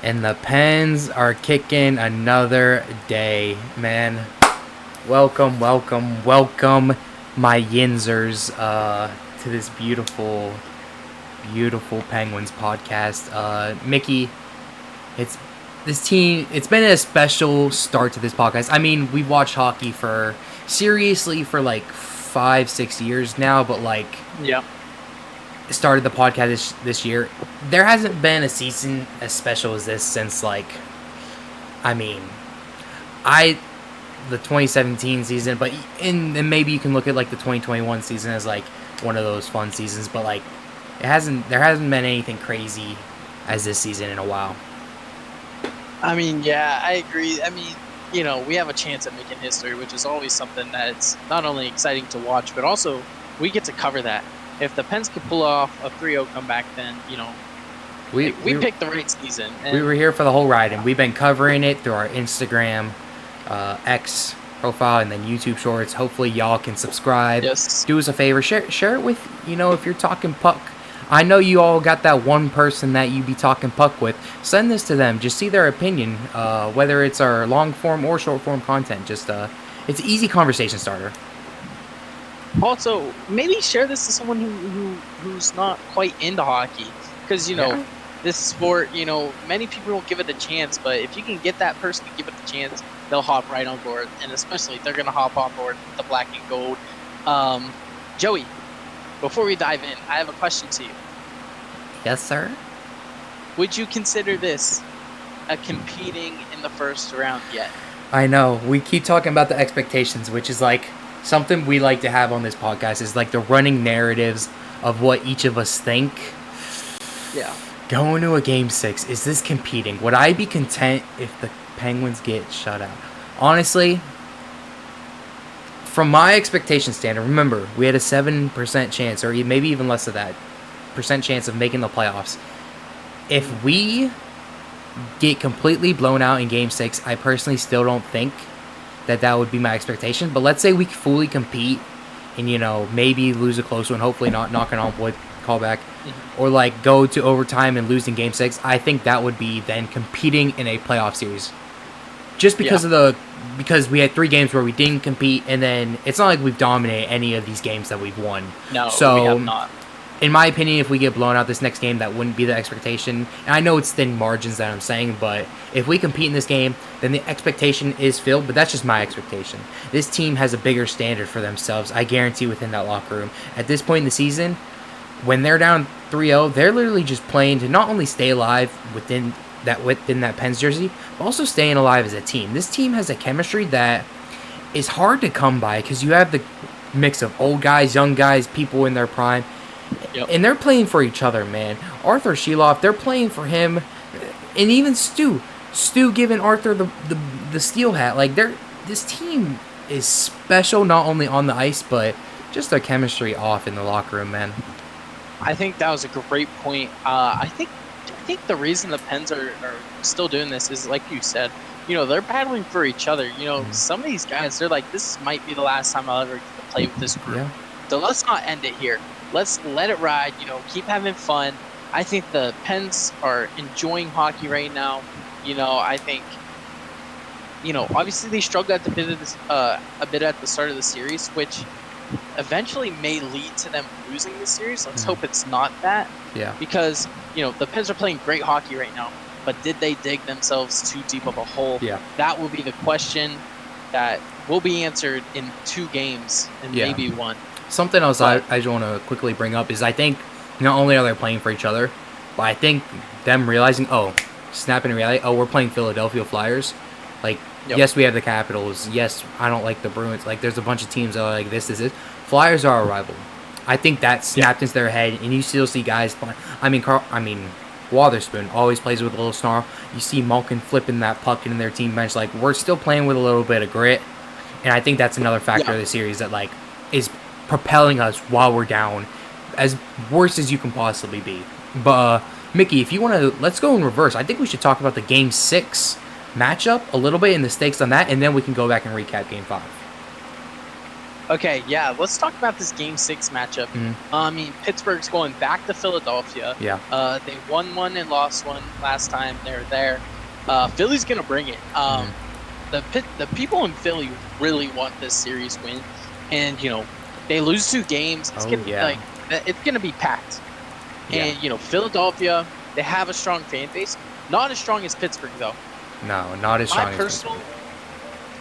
And the Pens are kicking another day, man. Welcome, welcome, my Yinzers, to this beautiful Penguins podcast. Mickey, it's it's been a special start to this podcast. I mean, we've watched hockey for like 5-6 years now, but like, yeah, started the podcast this year. There hasn't been a season as special as this since, like, I mean, the 2017 season, but and maybe you can look at like the 2021 season as like one of those fun seasons, but like there hasn't been anything crazy as this season in a while. I mean, yeah, I agree. I mean, we have a chance at making history, which is always something that's not only exciting to watch, but also we get to cover that. If the Pens could pull off a 3-0 comeback, then, we picked the right season. And we were here for the whole ride, and we've been covering it through our Instagram, X profile, and then YouTube Shorts. Hopefully y'all can subscribe. Yes. Do us a favor, share it with, if you're talking puck. I know you all got that one person that you be talking puck with. Send this to them. Just see their opinion, whether it's our long form or short form content. Just it's an easy conversation starter. Also, maybe share this to someone who's not quite into hockey, because this sport, many people don't give it a chance, but if you can get that person to give it a chance, they'll hop right on board, and especially they're gonna hop on board with the black and gold. Joey, before we dive in, I have a question to you. Yes, sir. Would you consider this a competing in the first round yet? I know we keep talking about the expectations, which is like something we like to have on this podcast, is like the running narratives of what each of us think. Yeah. Going to a game 6, is this competing? Would I be content if the Penguins get shut out? Honestly, from my expectation standard, remember, we had a 7% chance, or maybe even less of that, percent chance of making the playoffs. If we get completely blown out in game 6, I personally still don't think that would be my expectation. But let's say we fully compete and, maybe lose a close one, hopefully not knocking on wood, callback, or like go to overtime and lose in game 6. I think that would be then competing in a playoff series. Just because because we had 3 games where we didn't compete, and then it's not like we've dominated any of these games that we've won. No, so, we have not. In my opinion, if we get blown out this next game, that wouldn't be the expectation. And I know it's thin margins that I'm saying, but if we compete in this game, then the expectation is filled. But that's just my expectation. This team has a bigger standard for themselves, I guarantee, within that locker room. At this point in the season, when they're down 3-0, they're literally just playing to not only stay alive within that Pens jersey, but also staying alive as a team. This team has a chemistry that is hard to come by, because you have the mix of old guys, young guys, people in their prime. Yep. And they're playing for each other, man. Arthur Sheloff, they're playing for him. And even Stu giving Arthur the steel hat. Like, this team is special, not only on the ice, but just their chemistry off in the locker room, man. I think that was a great point. I think the reason the Pens are still doing this is, like you said, they're battling for each other. Some of these guys, they're like, this might be the last time I'll ever get to play with this group. Yeah. So let's not end it here. Let's let it ride, keep having fun. I think the Pens are enjoying hockey right now. I think, obviously they struggled a bit at the start of the series, which eventually may lead to them losing the series. Let's hope it's not that. Yeah. Because, the Pens are playing great hockey right now, but did they dig themselves too deep of a hole? Yeah. That will be the question that will be answered in 2 games and maybe 1. Something else I just want to quickly bring up is, I think not only are they playing for each other, but I think them realizing, snapping in reality, we're playing Philadelphia Flyers. Like, yes, we have the Capitals. Yes, I don't like the Bruins. Like, there's a bunch of teams that are like, this is it. Flyers are our rival. I think that snapped into their head, and you still see guys playing. I mean, Wotherspoon always plays with a little snarl. You see Malkin flipping that puck into their team bench. Like, we're still playing with a little bit of grit, and I think that's another factor of the series that, like, is propelling us while we're down, as worse as you can possibly be. But Mickey, if you want to, let's go in reverse. I think we should talk about the game 6 matchup a little bit and the stakes on that, and then we can go back and recap game 5. Okay, yeah, let's talk about this Game 6 matchup. I mean, Pittsburgh's going back to Philadelphia. Yeah. They won one and lost one last time they were there. Philly's going to bring it. The people in Philly really want this series win. And, they lose 2 games. It's going to be packed. Yeah. And, Philadelphia, they have a strong fan base. Not as strong as Pittsburgh, though. No, not as strong as Pittsburgh.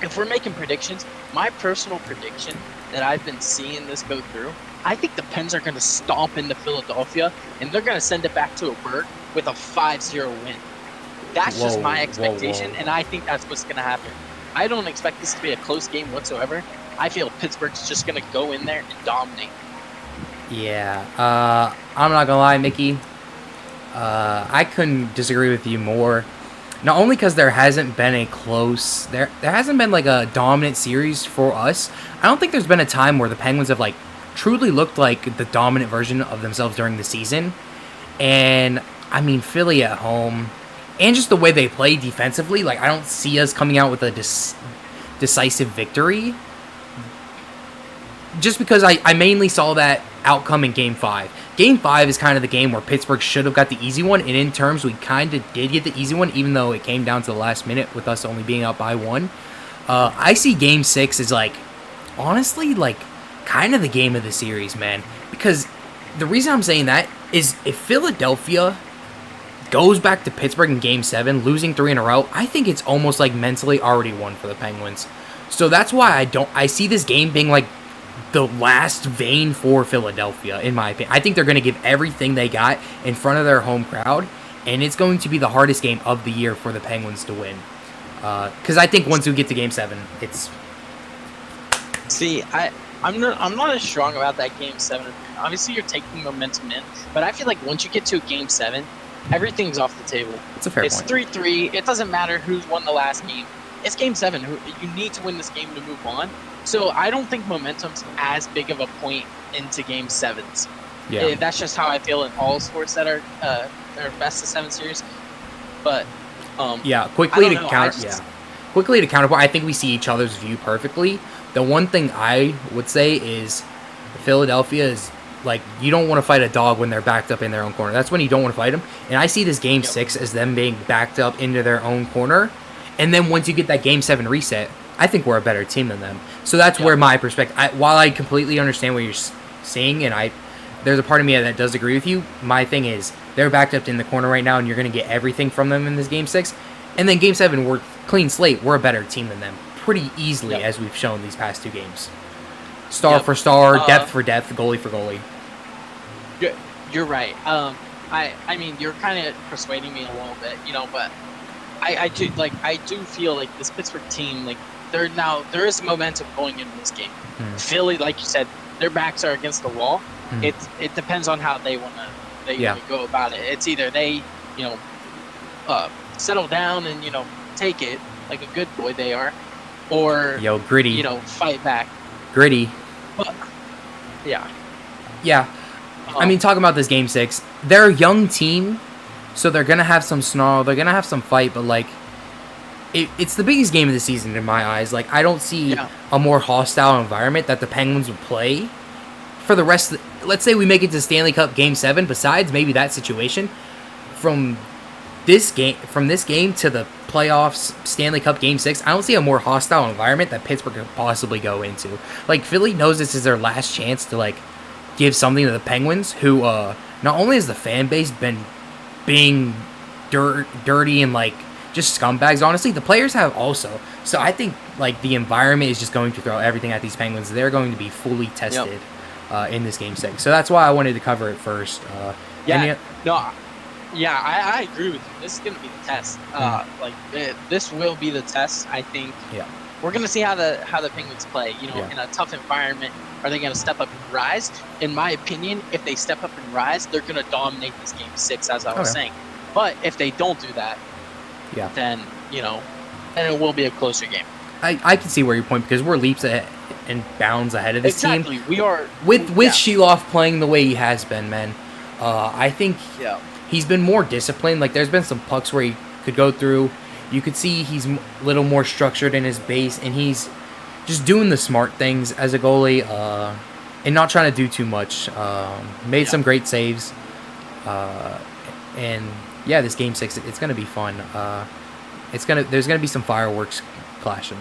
If we're making predictions, my personal prediction that I've been seeing this go through, I think the Pens are going to stomp into Philadelphia, and they're going to send it back to a bird with a 5-0 win. That's just my expectation, and I think that's what's going to happen. I don't expect this to be a close game whatsoever. I feel Pittsburgh's just going to go in there and dominate. Yeah, I'm not going to lie, Mickey. I couldn't disagree with you more. Not only because there hasn't been a close, there hasn't been like a dominant series for us. I don't think there's been a time where the Penguins have like truly looked like the dominant version of themselves during the season. And I mean, Philly at home, and just the way they play defensively, like I don't see us coming out with a decisive victory. Just because I mainly saw that outcome in Game 5. Game 5 is kind of the game where Pittsburgh should have got the easy one, and in terms, we kind of did get the easy one, even though it came down to the last minute with us only being up by 1. I see Game 6 as, like, honestly, like, kind of the game of the series, man. Because the reason I'm saying that is if Philadelphia goes back to Pittsburgh in Game 7, losing 3 in a row, I think it's almost, like, mentally already won for the Penguins. So that's why I see this game being, like, the last vein for Philadelphia, in my opinion. I think they're going to give everything they got in front of their home crowd, and it's going to be the hardest game of the year for the Penguins to win. Because I think once we get to Game 7, it's... See, I'm not as strong about that Game 7. Obviously, you're taking momentum in, but I feel like once you get to a Game 7, everything's off the table. It's a fair point. It's 3-3. It doesn't matter who's won the last game. It's Game 7. You need to win this game to move on. So I don't think momentum's as big of a point into Game 7s. Yeah. That's just how I feel in all sports that are best of 7 series. But quickly to counterpoint, I think we see each other's view perfectly. The one thing I would say is Philadelphia is like, you don't want to fight a dog when they're backed up in their own corner. That's when you don't want to fight them. And I see this Game 6 as them being backed up into their own corner. And then once you get that Game 7 reset, I think we're a better team than them. So that's where my perspective... while I completely understand what you're saying, and there's a part of me that does agree with you, my thing is, they're backed up in the corner right now, and you're going to get everything from them in this Game 6. And then Game 7, we're clean slate. We're a better team than them pretty easily, as we've shown these past 2 games. Star for star, depth for depth, goalie for goalie. You're right. I mean, you're kind of persuading me a little bit, but I do feel like this Pittsburgh team, like, there is momentum going into this game. Philly, like you said, their backs are against the wall. It depends on how they want to go about it. It's either they settle down and take it like a good boy they are, or gritty, fight back. Gritty. But, yeah. I mean, talking about this Game 6, they're a young team, so they're gonna have some snarl, they're gonna have some fight, but like, it's the biggest game of the season in my eyes. Like, I don't see a more hostile environment that the Penguins would play for the rest of let's say we make it to Stanley Cup Game 7, besides maybe that situation, from this game to the playoffs Stanley Cup Game 6, I don't see a more hostile environment that Pittsburgh could possibly go into. Like, Philly knows this is their last chance to, like, give something to the Penguins, who, not only has the fan base been being dirty and, like, just scumbags, honestly, the players have also. So I think, like, the environment is just going to throw everything at these Penguins. They're going to be fully tested in this Game 6. So that's why I wanted to cover it first. I agree with you. This is going to be the test. This will be the test, I think. Yeah. We're going to see how the Penguins play, in a tough environment. Are they going to step up and rise? In my opinion, if they step up and rise, they're going to dominate this Game 6, as I was saying. But if they don't do that, then it will be a closer game. I can see where your point, because we're leaps ahead and bounds ahead of this team. Exactly, we are. With Sheloff playing the way he has been, man. I think he's been more disciplined. Like, there's been some pucks where he could go through. You could see he's a little more structured in his base, and he's just doing the smart things as a goalie, and not trying to do too much. Made some great saves, and yeah, this game 6, it's gonna be fun. There's gonna be some fireworks clashing.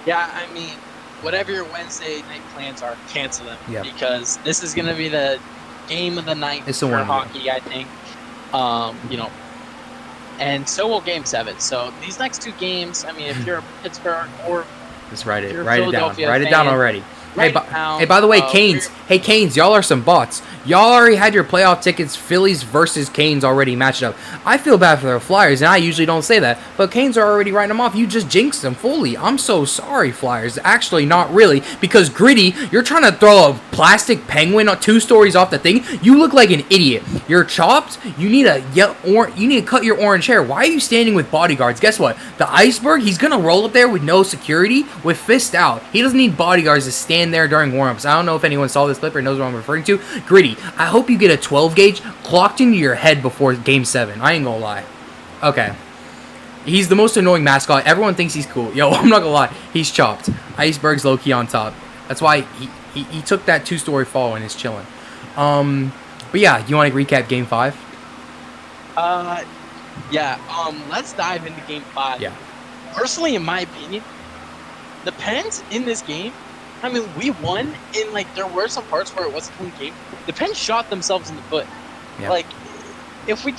Yeah, I mean, whatever your Wednesday night plans are, cancel them. Yeah. Because this is gonna be the game of the night It's the for one, hockey, I think. And so will Game 7. So these next 2 games, I mean, if you're a Pittsburgh or Just write it. you're a Write it down. Philadelphia Write it down fan, already. write it down. Hey, by the way, Canes. Hey, Canes, y'all are some bots. Y'all already had your playoff tickets, Phillies versus Canes, already matched up. I feel bad for the Flyers, and I usually don't say that, but Canes are already writing them off. You just jinxed them fully. I'm so sorry, Flyers. Actually, not really, because Gritty, you're trying to throw a plastic penguin 2 stories off the thing. You look like an idiot. You're chopped. You need to cut your orange hair. Why are you standing with bodyguards? Guess what? The Iceberg, he's gonna roll up there with no security, with fist out. He doesn't need bodyguards to stand there during warm-ups. I don't know if anyone saw this clip or knows what I'm referring to. Gritty, I hope you get a 12 gauge clocked into your head before Game 7. I ain't gonna lie. Okay. He's the most annoying mascot. Everyone thinks he's cool. Yo, I'm not gonna lie. He's chopped. Iceberg's low-key on top. That's why he took that 2-story fall and is chilling. But yeah, you want to recap Game 5? Yeah. Let's dive into Game 5. Yeah. Personally, in my opinion, the Pens in this game, I mean, we won, and like there were some parts where it was a clean game. The Pens shot themselves in the foot. Yeah. Like, if we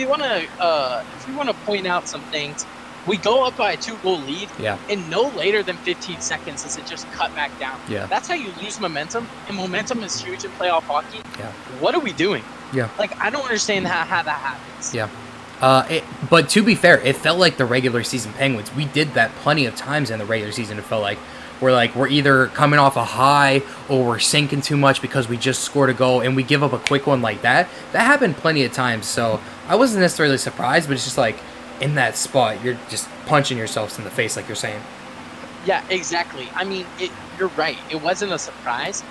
want to point out some things, we go up by a 2-goal lead, Yeah. and no later than 15 seconds is it just cut back down. Yeah. That's how you lose momentum, and momentum is huge in playoff hockey. Yeah. What are we doing? Yeah. Like, I don't understand how that happens. Yeah. But to be fair, it felt like the regular season Penguins. We did that plenty of times in the regular season. It felt like we're either coming off a high or we're sinking too much because we just scored a goal and we give up a quick one like that. That happened plenty of times. So I wasn't necessarily surprised, but it's just like in that spot, you're just punching yourselves in the face, like you're saying. Yeah, exactly. I mean, you're right. It wasn't a surprise,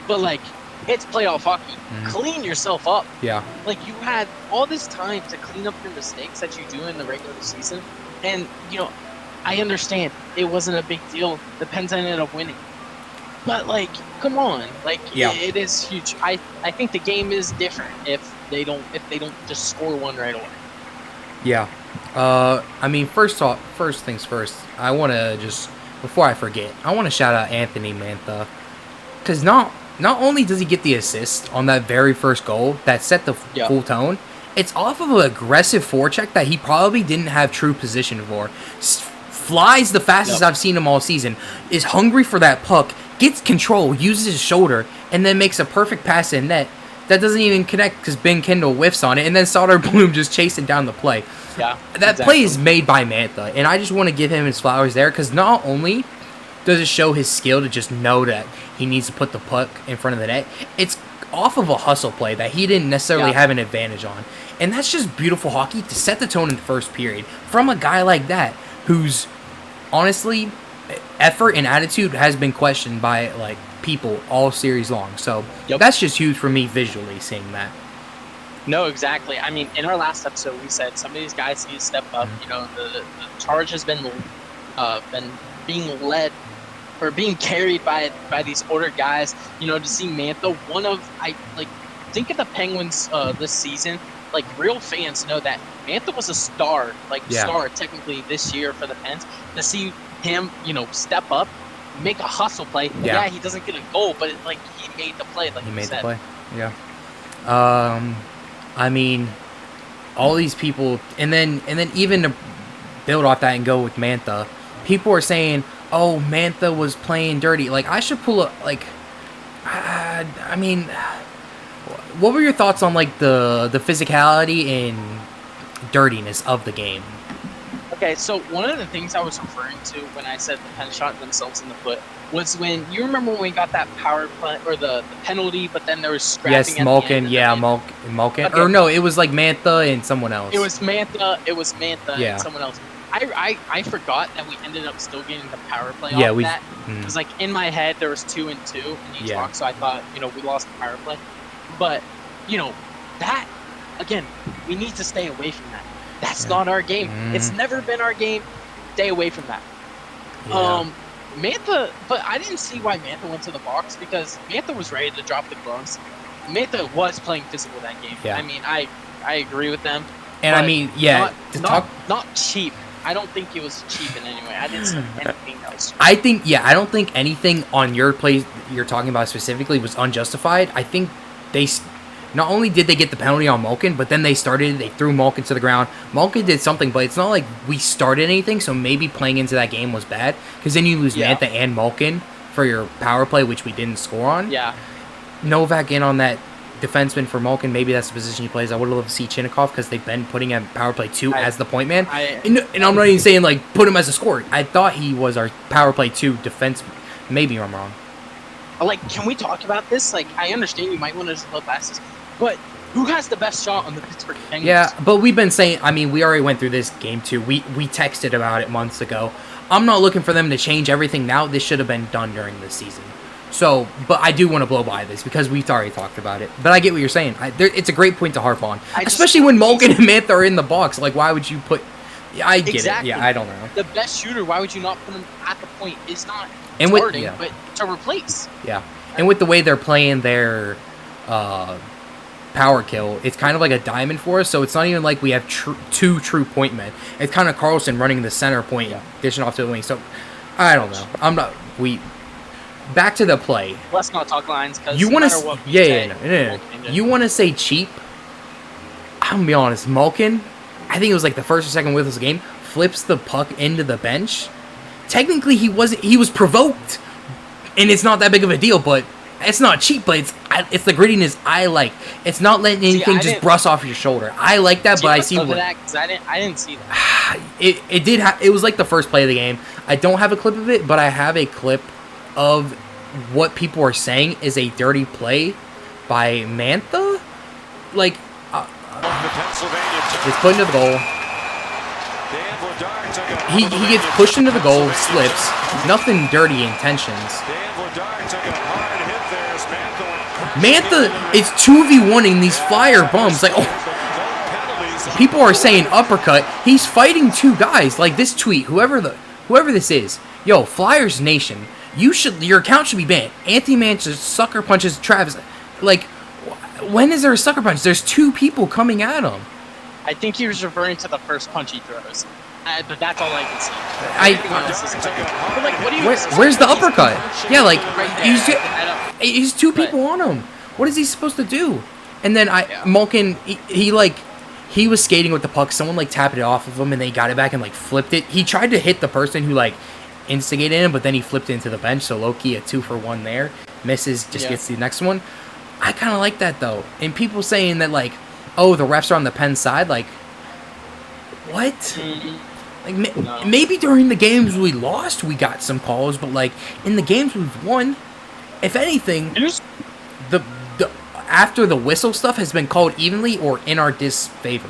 but like, it's playoff hockey. Mm-hmm. Clean yourself up. Yeah. Like, you had all this time to clean up your mistakes that you do in the regular season. And, I understand it wasn't a big deal. The Pens ended up winning. But, like, come on. Like, Yeah. it is huge. I think the game is different if they don't just score one right away. Yeah. I mean, first things first, I want to just, before I forget, I want to shout out Anthony Mantha. Because not only does he get the assist on that very first goal that set the full tone, it's off of an aggressive forecheck that he probably didn't have true position for. Flies the fastest I've seen him all season, is hungry for that puck, gets control, uses his shoulder, and then makes a perfect pass in net that doesn't even connect because Ben Kendall whiffs on it, and then Soderblom just chasing down the play. Yeah, that play is made by Mantha, and I just want to give him his flowers there because not only does it show his skill to just know that he needs to put the puck in front of the net, it's off of a hustle play that he didn't necessarily have an advantage on. And that's just beautiful hockey to set the tone in the first period from a guy like that whose, honestly, effort and attitude has been questioned by like people all series long. So that's just huge for me visually seeing that. No, exactly. I mean, in our last episode, we said some of these guys need to step up. Mm-hmm. The charge has been being led or being carried by these older guys. To see Mantha, think of the Penguins this season. Like, real fans know that Mantha was a star, star technically this year for the Pens. To see him, step up, make a hustle play. Yeah, he doesn't get a goal, but he made the play. Like he made the play. Yeah. I mean, all these people, and then even to build off that and go with Mantha, people are saying, "Oh, Mantha was playing dirty." Like, I should pull up. Like, I mean, what were your thoughts on the physicality and dirtiness of the game? Okay, so one of the things I was referring to when I said the Pens shot themselves in the foot was when you remember when we got that power play or the penalty, but then there was scrapping. Yes, Malkin. Yeah, Malkin. Okay. Or no, it was like Mantha and someone else. It was Mantha and someone else. I forgot that we ended up still getting the power play off that. It was in my head there was 2 and 2 in each box, so I thought we lost the power play. But that again, we need to stay away from that. That's not our game. It's never been our game. Stay away from that. Mantha, but I didn't see why Mantha went to the box because Mantha was ready to drop the gloves. Mantha was playing physical that game. Yeah. I mean, I agree with them. And I mean, yeah, not cheap. I don't think it was cheap in any way. I didn't see anything else. I don't think anything on your play you're talking about specifically was unjustified. I think they not only did they get the penalty on Malkin, but then they threw Malkin to the ground. Malkin did something, but it's not like we started anything, so maybe playing into that game was bad, because then you lose Mantha and Malkin for your power play, which we didn't score on. Yeah. Novak in on that defenseman for Malkin, maybe that's the position he plays. I would love to see Chinnikov, because they've been putting him power play 2 as the point man. And I'm not even saying, like, put him as a scorer. I thought he was our power play 2 defenseman. Maybe I'm wrong. Like, can we talk about this? Like, I understand you might want to just look past this, but who has the best shot on the Pittsburgh Penguins? Yeah, but we've been saying, I mean, we already went through this game too. We texted about it months ago. I'm not looking for them to change everything now. This should have been done during the season. So, but I do want to blow by this because we've already talked about it. But I get what you're saying. It's a great point to harp on. Especially when Malkin and Mantha are in the box. Like, why would you put... I get it. Yeah, I don't know. The best shooter, why would you not put him at the point? Is not and starting, but to replace. Yeah. And with the way they're playing their power kill, it's kind of like a diamond for us. So it's not even like we have two true point men. It's kind of Carlson running the center point, dishing off to the wing. So, I don't know. Back to the play. Let's not talk lines because you want to, You want to say cheap? I'm gonna be honest. Malkin, I think it was like the first or second whistle of the game, flips the puck into the bench. Technically, he was provoked, and it's not that big of a deal. But it's not cheap. But it's the grittiness I like. It's not letting anything just brush off your shoulder. I like that, but I see what I didn't see that. It was like the first play of the game. I don't have a clip of it, but I have a clip of what people are saying is a dirty play by Mantha. Like, it's put into the goal. He gets pushed into the goal, slips. Nothing dirty intentions. Mantha is 2v1ing these Flyer bums. Like, oh, people are saying uppercut. He's fighting two guys. Like this tweet, whoever this is, yo, Flyers Nation. Your account should be banned. Anthony Manchester sucker punches Travis. Like, when is there a sucker punch? There's two people coming at him. I think he was referring to the first punch he throws. But that's all I can see. But like, what do you? Where's the uppercut? Yeah, like right he's two people on him. What is he supposed to do? And then Malkin, he was skating with the puck. Someone like tapped it off of him, and they got it back and like flipped it. He tried to hit the person who like instigated him, but then he flipped it into the bench. So low-key, a 2-for-1 there. Misses, just gets the next one. I kind of like that though. And people saying that like, oh, the refs are on the Penn side. Like, what? Like maybe during the games we lost, we got some calls, but like in the games we've won, if anything, the after the whistle stuff has been called evenly or in our disfavor.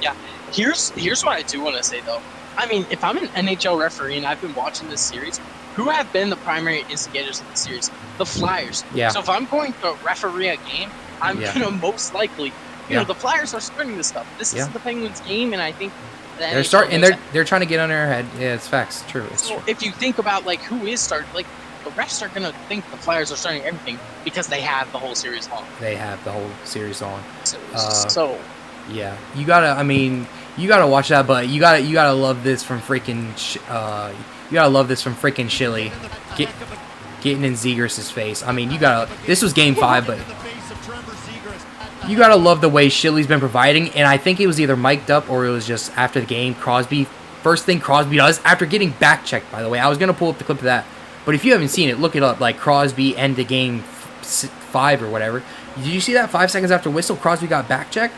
Yeah, here's what I do want to say though. I mean, if I'm an NHL referee and I've been watching this series, who have been the primary instigators of the series? The Flyers. Yeah. So if I'm going to referee a game, I'm gonna most likely, you know, the Flyers are starting this stuff. This is the Penguins' game, and I think they're starting, and they're trying to get under our head. Yeah, it's facts. True. It's true. If you think about like who is starting, like the refs are gonna think the Flyers are starting everything because they have the whole series on. So yeah, you gotta watch that, but you gotta love this from freaking Shilly getting in Zegras' face. I mean, this was game 5, but you gotta love the way Shilly's been providing, and I think it was either mic'd up or it was just after the game. First thing Crosby does after getting back checked. By the way, I was gonna pull up the clip of that, but if you haven't seen it, look it up. Like Crosby end of game 5 or whatever. Did you see that 5 seconds after whistle, Crosby got back checked?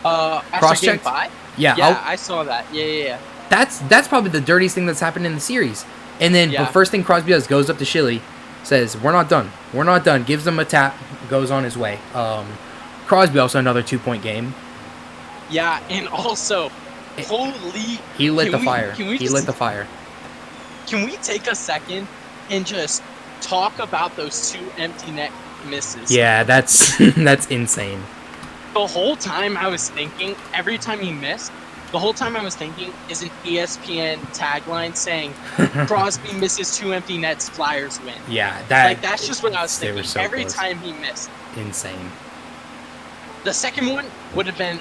After game 5? Yeah, I saw that. Yeah. That's probably the dirtiest thing that's happened in the series. And then the first thing Crosby does, goes up to Shilly, says, "We're not done." Gives him a tap, goes on his way. Crosby also another 2-point game. Yeah, and also, holy, he lit the fire. Lit the fire. Can we take a second and just talk about those 2 empty net misses? Yeah, that's insane. The whole time I was thinking, every time he missed, the whole time I was thinking is an ESPN tagline saying Crosby misses 2 empty nets, Flyers win. Yeah, that's just what I was thinking. So every close. time he missed. Insane. The second one would have been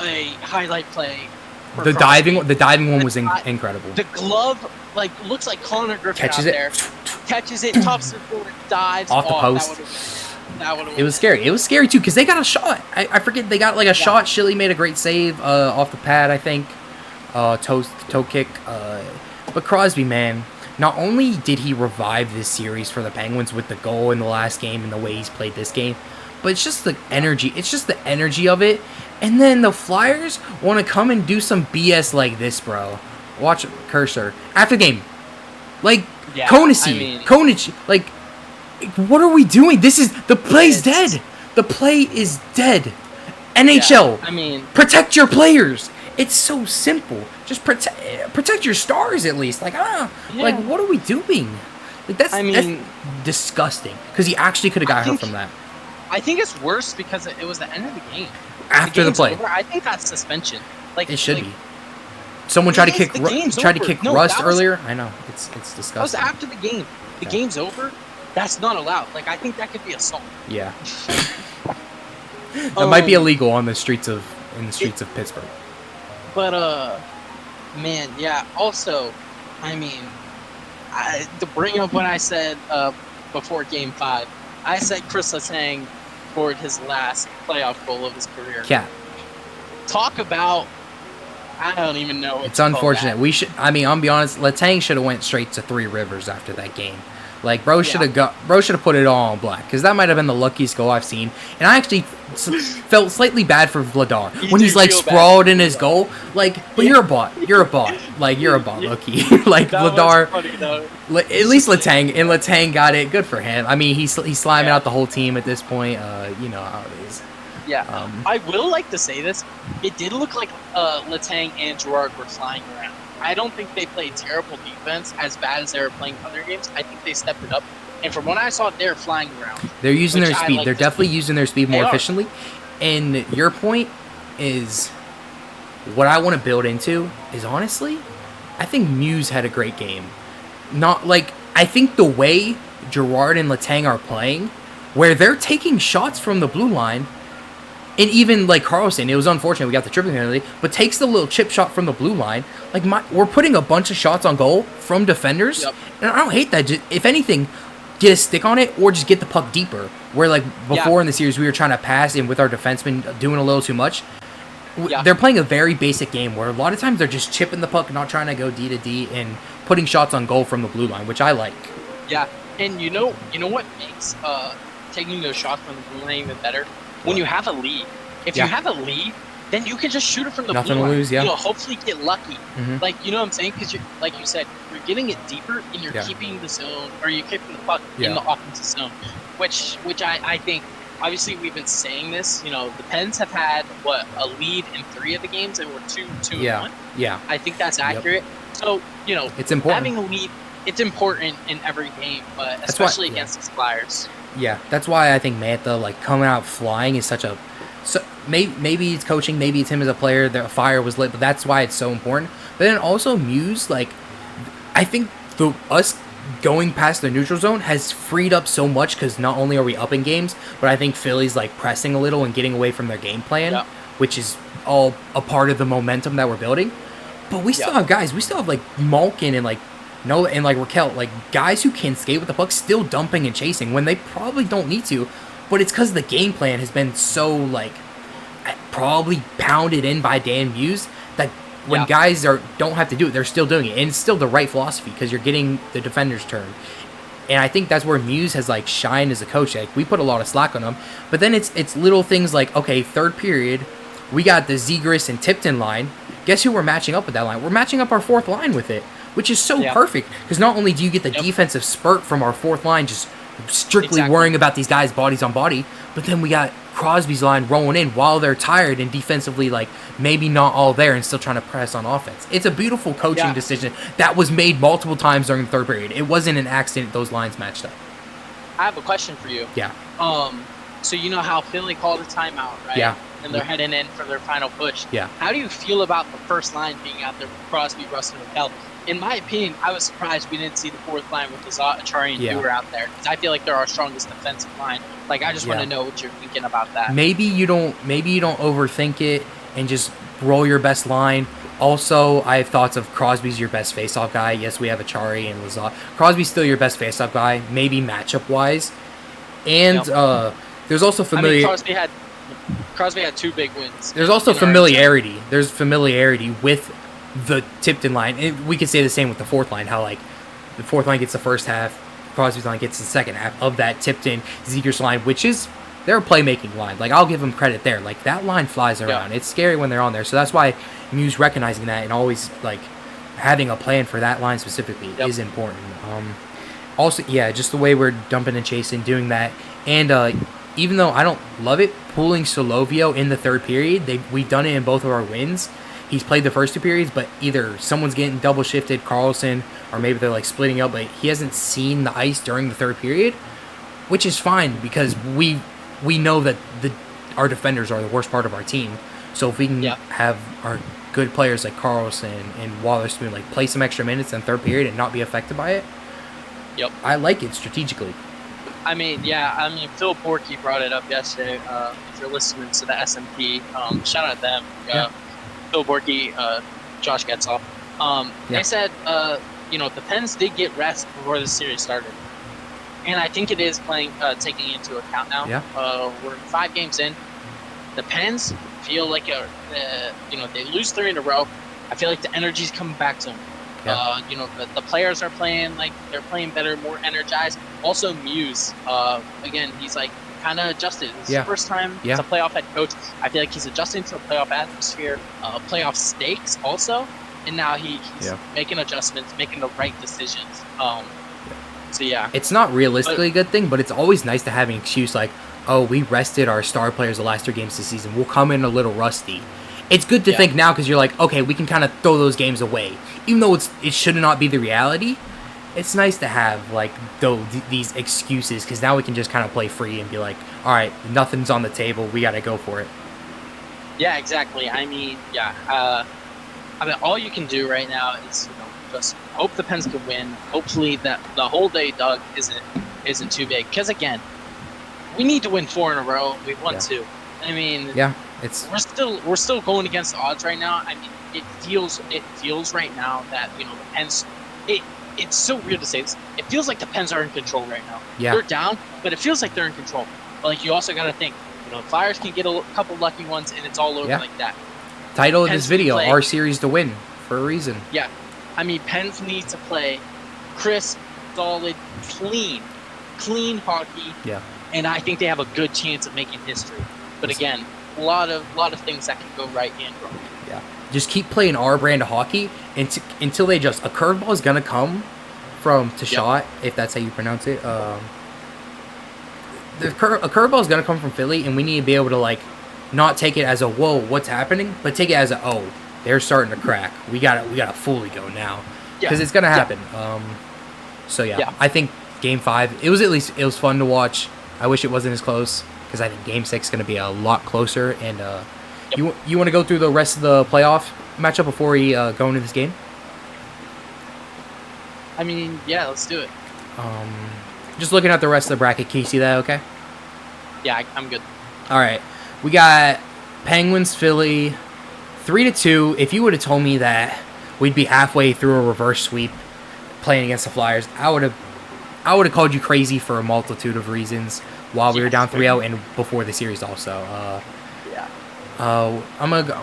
a highlight play. The diving one was incredible. The glove looks like Connor Griffin catches out there. Catches it, tops the floor, dives off the post. It was scary. It was scary too because they got a shot. I forget they got a shot. Shilly made a great save off the pad. I think toe kick. But Crosby, man, not only did he revive this series for the Penguins with the goal in the last game and the way he's played this game, but it's just the energy. It's just the energy of it. And then the Flyers want to come and do some BS like this, bro. Watch Cursor after the game, Konichi, what are we doing? The play's dead. The play is dead. NHL, protect your players. It's so simple. Just protect your stars at least. What are we doing? That's disgusting. Because he actually could have got hurt from that. I think it's worse because it was the end of the game. After the play, over, I think that's suspension. It should be. Someone tried to kick Rust earlier. I know it's disgusting. That was after the game. The game's over. That's not allowed. I think that could be assault. Yeah. That might be illegal in the streets of Pittsburgh. But man, yeah. Also, to bring up what I said before Game 5, I said Chris Letang scored his last playoff goal of his career. Yeah. Talk about. I don't even know. It's unfortunate. I'll be honest. Letang should have went straight to Three Rivers after that game. Bro should have put it all on black because that might have been the luckiest goal I've seen. And I actually felt slightly bad for Vladar when he's sprawled in his goal. But you're a bot. You're a bot. You're a bot, Loki. Vladar. At least Letang got it. Good for him. He's sliming out the whole team at this point. You know how it is. Yeah. I will like to say this. It did look like Letang and Gerard were flying around. I don't think they played terrible defense as bad as they were playing other games. I think they stepped it up. And from what I saw, they're flying around. They're using their speed. They're definitely using their speed more efficiently. And your point is what I want to build into is honestly, I think Muse had a great game. I think the way Gerard and Letang are playing, where they're taking shots from the blue line, and even Carlson, it was unfortunate we got the tripping penalty, but takes the little chip shot from the blue line. We're putting a bunch of shots on goal from defenders, and I don't hate that. Just, if anything, get a stick on it or just get the puck deeper. Where before in the series we were trying to pass and with our defensemen doing a little too much. They're playing a very basic game where a lot of times they're just chipping the puck, not trying to go D to D, and putting shots on goal from the blue line, which I like. Yeah, and you know what makes taking those shots from the blue line even better? When you have a lead. If you have a lead, then you can just shoot it from the blue line. Nothing to lose, yeah. Hopefully get lucky. Mm-hmm. You know what I'm saying? Because like you said, you're getting it deeper and you're keeping the zone, or you're keeping the puck in the offensive zone, which I think, obviously we've been saying this, the Pens have had, a lead in 3 of the games, and we're 2-1? Yeah. I think that's accurate. So, it's important. Having a lead, it's important in every game, but especially against the Flyers. Yeah, that's why I think Mantha, coming out flying is such a... maybe it's coaching, maybe it's him as a player, the fire was lit, but that's why it's so important. But then also Muse, I think us going past the neutral zone has freed up so much because not only are we up in games, but I think Philly's pressing a little and getting away from their game plan, which is all a part of the momentum that we're building. But we still have guys, we still have Malkin and Raquel, guys who can skate with the puck, still dumping and chasing when they probably don't need to. But it's because the game plan has been so, probably pounded in by Dan Muse that when guys don't have to do it, they're still doing it. And it's still the right philosophy because you're getting the defender's turn. And I think that's where Muse has, shined as a coach. We put a lot of slack on him. But then it's little things okay, third period, we got the Zegras and Tipton line. Guess who we're matching up with that line? We're matching up our fourth line with it, which is so perfect. Because not only do you get the defensive spurt from our fourth line just strictly worrying about these guys bodies on body, but then we got Crosby's line rolling in while they're tired and defensively maybe not all there and still trying to press on offense. It's a beautiful coaching decision that was made multiple times during the third period. It wasn't an accident those lines matched up. I have a question for you. Yeah. So you know how Philly called a timeout, right? Yeah. and they're heading in for their final push. Yeah. How do you feel about the first line being out there with Crosby, Russ, and Raquel? In my opinion, I was surprised we didn't see the fourth line with Lazat, Achari, and Dewar out there, because I feel like they're our strongest defensive line. Like, I just want to know what you're thinking about that. Maybe you don't overthink it and just roll your best line. Also, I have thoughts of Crosby's your best faceoff guy. Yes, we have Achari and Lazat. Crosby's still your best faceoff guy, maybe matchup-wise. And there's also familiar. I mean, Crosby had 2 big wins. There's also familiarity. There's familiarity with the Tipton line. We could say the same with the fourth line, how, like, the fourth line gets the first half, Crosby's line gets the second half of that Tipton Zegers line, which is they're a playmaking line. Like, I'll give them credit there. Like, that line flies around. It's scary when they're on there. So that's why Muse recognizing that and always, like, having a plan for that line specifically is important. Also, just the way we're dumping and chasing, doing that. And even though I don't love it, pulling Solovio in the third period, we've done it in both of our wins. He's played the first 2 periods, but either someone's getting double shifted, Carlson, or maybe they're like splitting up, but he hasn't seen the ice during the third period, which is fine because we know that our defenders are the worst part of our team. So if we can have our good players like Carlson and Wallerspoon like play some extra minutes in the third period and not be affected by it, I like it strategically. I mean, Phil Borky brought it up yesterday. If you're listening to the SMP, shout out them. Phil Borky, Josh Getzoff. They said, the Pens did get rest before the series started. And I think it is taking into account now. We're 5 games in. The Pens feel like they lose 3 in a row. I feel like the energy's coming back to them. The players are playing like they're playing better, more energized. Also, Muse, again, he's like kind of adjusted. It's his first time as a playoff head coach. I feel like he's adjusting to a playoff atmosphere, playoff stakes also, and now he's making adjustments, making the right decisions. It's not realistically a good thing, but it's always nice to have an excuse like, oh, we rested our star players the last 3 games this season. We'll come in a little rusty. It's good to think now because you're like, okay, we can kind of throw those games away. Even though it should not be the reality, it's nice to have like these excuses because now we can just kind of play free and be like, all right, nothing's on the table. We got to go for it. Yeah, exactly. I mean, all you can do right now is just hope the Pens can win. Hopefully that the whole day, Doug, isn't too big. Because again, we need to win 4 in a row. We've won 2. I mean, we're still going against the odds right now. I mean, it feels right now that the Pens. It's so weird to say this. It feels like the Pens are in control right now. They're down, but it feels like they're in control. But like you also got to think, Flyers can get a couple lucky ones, and it's all over like that. Title of this video: Our series to win for a reason. Yeah, I mean, Pens need to play crisp, solid, clean hockey. Yeah, and I think they have a good chance of making history. But again, a lot of things that can go right and wrong. Yeah, just keep playing our brand of hockey until they adjust. A curveball is gonna come from Tashot, if that's how you pronounce it. A curveball is gonna come from Philly, and we need to be able to like not take it as a whoa, what's happening, but take it as a they're starting to crack. We gotta fully go now because it's gonna happen. I think Game 5. It was fun to watch. I wish it wasn't as close because I think Game 6 is gonna be a lot closer. And you want to go through the rest of the playoff matchup before we go into this game? I mean, yeah, let's do it. Just looking at the rest of the bracket, can you see that okay? Yeah, I'm good. All right. We got Penguins, Philly, 3-2. If you would have told me that we'd be halfway through a reverse sweep playing against the Flyers, I would have called you crazy for a multitude of reasons while we were down 3-0 and before the series also. I'm going to go.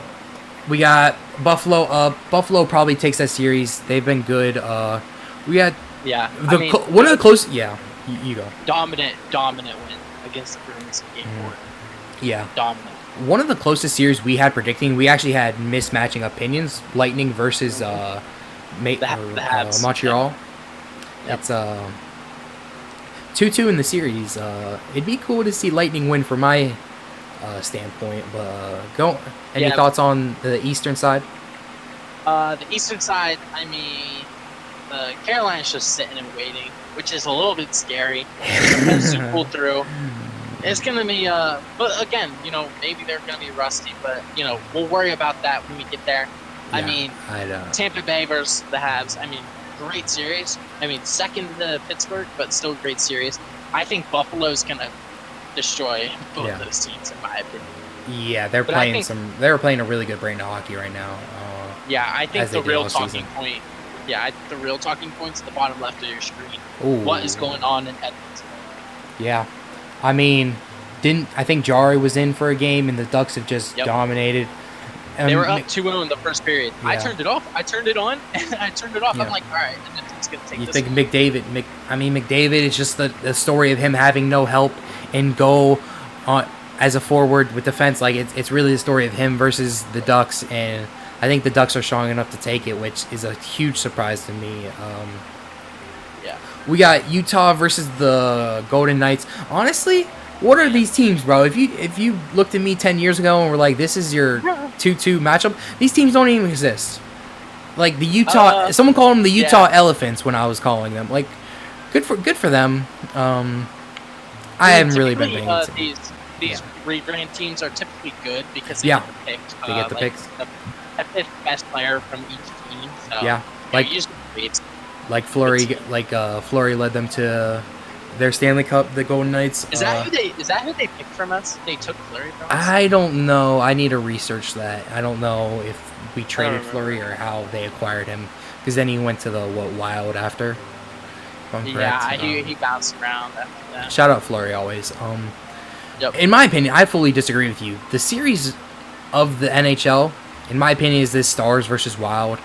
We got Buffalo up. Buffalo probably takes that series. They've been good. We got one of the close. Yeah, you go. Dominant win against the Bruins in Game 4. Yeah, dominant. One of the closest series we had predicting. We actually had mismatching opinions. Lightning versus Montreal. Yep. It's 2-2 in the series. It'd be cool to see Lightning win from my standpoint. But any thoughts on the Eastern side? The Eastern side, I mean, Carolina's just sitting and waiting, which is a little bit scary. The Pens pull through. It's gonna be but again, maybe they're gonna be rusty, but we'll worry about that when we get there. I Yeah, mean, I know. Tampa Bay versus the Habs. I mean, great series. I mean, second to Pittsburgh, but still great series. I think Buffalo's gonna destroy both those teams, in my opinion. Yeah, they're playing they're playing a really good brand of hockey right now. Yeah, I think the real talking point. Yeah, I think the real talking point's at the bottom left of your screen. Ooh. What is going on in Edmonton? Yeah, I mean, I think Jari was in for a game, and the Ducks have just dominated. They were up 2-0 in the first period. Yeah. I turned it off. I turned it on, and I turned it off. Yeah. I'm like, all right, Edmonton's gonna take you this. think McDavid is just the story of him having no help and go on as a forward with defense. Like it's really the story of him versus the Ducks, and I think the Ducks are strong enough to take it, which is a huge surprise to me. Yeah. We got Utah versus the Golden Knights. Honestly, what are these teams, bro? If you looked at me 10 years ago and were like, this is your 2-2 matchup, these teams don't even exist. Like the Utah, someone called them the Utah Elephants when I was calling them. Like, good for them. I haven't really been paying attention. These rebrand teams are typically good because Yeah. get the picks. They get the picks. The fifth best player from each team. So, Yeah, like you just get like Fleury, Fleury led them to their Stanley Cup, the Golden Knights. Is that who they picked from us? They took Fleury from us? I don't know. I need to research that. I don't know if we traded Fleury or how they acquired him, because then he went to the Wild after. If I'm correct. Yeah, he bounced around after that. Shout out Fleury always. Yep. In my opinion, I fully disagree with you. The series of the NHL, in my opinion, is this Stars versus Wild.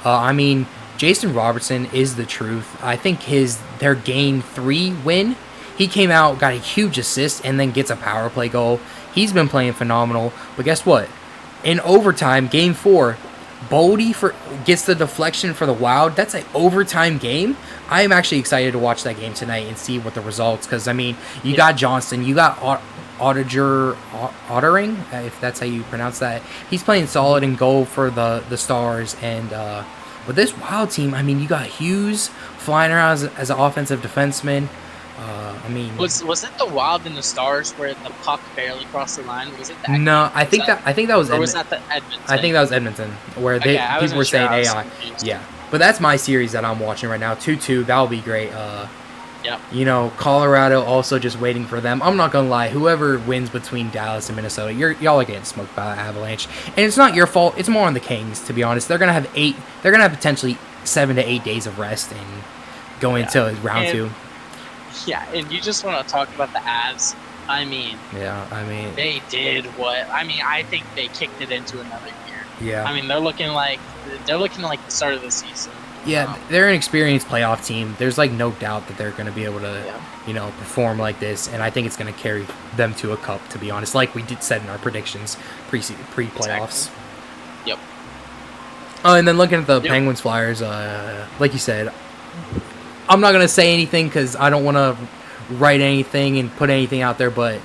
I mean, Jason Robertson is the truth. I think their Game 3 win, he came out, got a huge assist, and then gets a power play goal. He's been playing phenomenal. But guess what? In overtime, Game 4, Boldy gets the deflection for the Wild. That's an overtime game. I am actually excited to watch that game tonight and see what the results. Because, I mean, you got Johnston, you got Ottering, if that's how you pronounce that. He's playing solid in goal for the Stars. And with this Wild team, I mean, you got Hughes flying around as an offensive defenseman. I mean, was it the Wild and the Stars where the puck barely crossed the line? Was it that? No, I think that was. Or was that the Edmonton? I think that was Edmonton, where people were saying AI. Yeah, but that's my series that I'm watching right now. 2-2. That'll be great. Yep. You know, Colorado also just waiting for them. I'm not gonna lie. Whoever wins between Dallas and Minnesota, y'all are getting smoked by the Avalanche, and it's not your fault. It's more on the Kings, to be honest. They're gonna have potentially 7 to 8 days of rest and go into round 2. Yeah, and you just want to talk about the Avs. I mean, they did what? I mean, I think they kicked it into another gear. Yeah. I mean, they're looking like the start of the season. Yeah, they're an experienced playoff team. There's like no doubt that they're going to be able to, perform like this, and I think it's going to carry them to a cup. To be honest, like we said in our predictions pre-playoffs. Exactly. Yep. Oh, and then looking at the Penguins Flyers, like you said, I'm not going to say anything because I don't want to write anything and put anything out there. But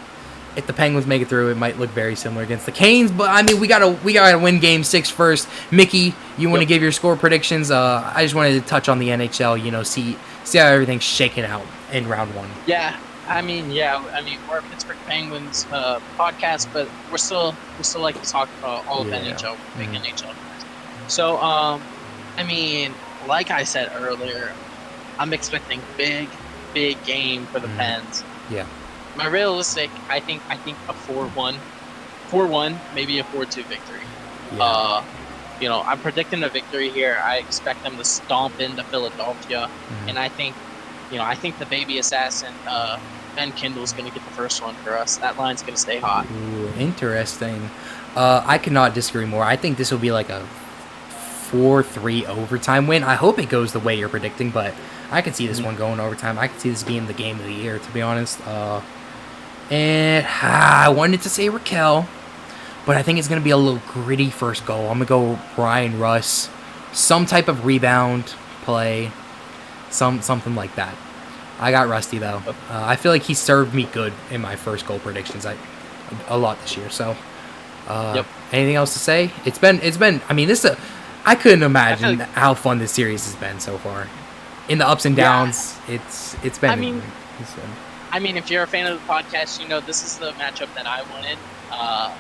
if the Penguins make it through, it might look very similar against the Canes. But I mean, we gotta win Game 6 first. Mickey, you want to give your score predictions? I just wanted to touch on the NHL. You know, see how everything's shaking out in round 1. Yeah, I mean, we're a Pittsburgh Penguins podcast, but we still like to talk about all of NHL, big NHL. So, I mean, like I said earlier, I'm expecting big game for the Pens. Yeah. My realistic, I think a 4-1, maybe a 4-2 victory. Yeah. I'm predicting a victory here. I expect them to stomp into Philadelphia, and I think the baby assassin Ben Kindle's going to get the first one for us. That line's going to stay hot. Ooh, interesting. I cannot disagree more. I think this will be like a 4-3 overtime win. I hope it goes the way you're predicting, but I can see this one going overtime. I can see this being the game of the year, to be honest. And I wanted to say Raquel, but I think it's going to be a little gritty first goal. I'm going to go Ryan Russ. Some type of rebound play. Something like that. I got Rusty, though. I feel like he served me good in my first goal predictions a lot this year. So, anything else to say? It's been. I mean, I couldn't imagine how fun this series has been so far. In the ups and downs, it's been. I mean, I mean, if you're a fan of the podcast, you know this is the matchup that I wanted,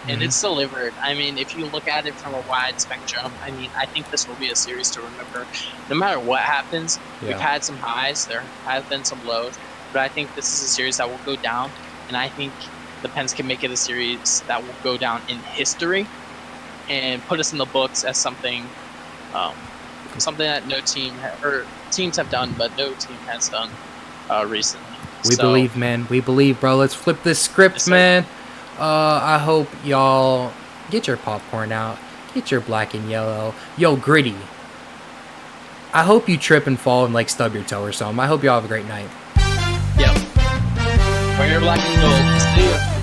and it's delivered. I mean, if you look at it from a wide spectrum, I mean, I think this will be a series to remember. No matter what happens, we've had some highs, there have been some lows, but I think this is a series that will go down, and I think the Pens can make it a series that will go down in history and put us in the books as something that no team or teams have done, but no team has done recently. We believe, man. We believe, bro. Let's flip this script, yes, man. I hope y'all get your popcorn out. Get your black and yellow. Yo, Gritty. I hope you trip and fall and like stub your toe or something. I hope y'all have a great night. Yep. Wear your black and gold. See ya.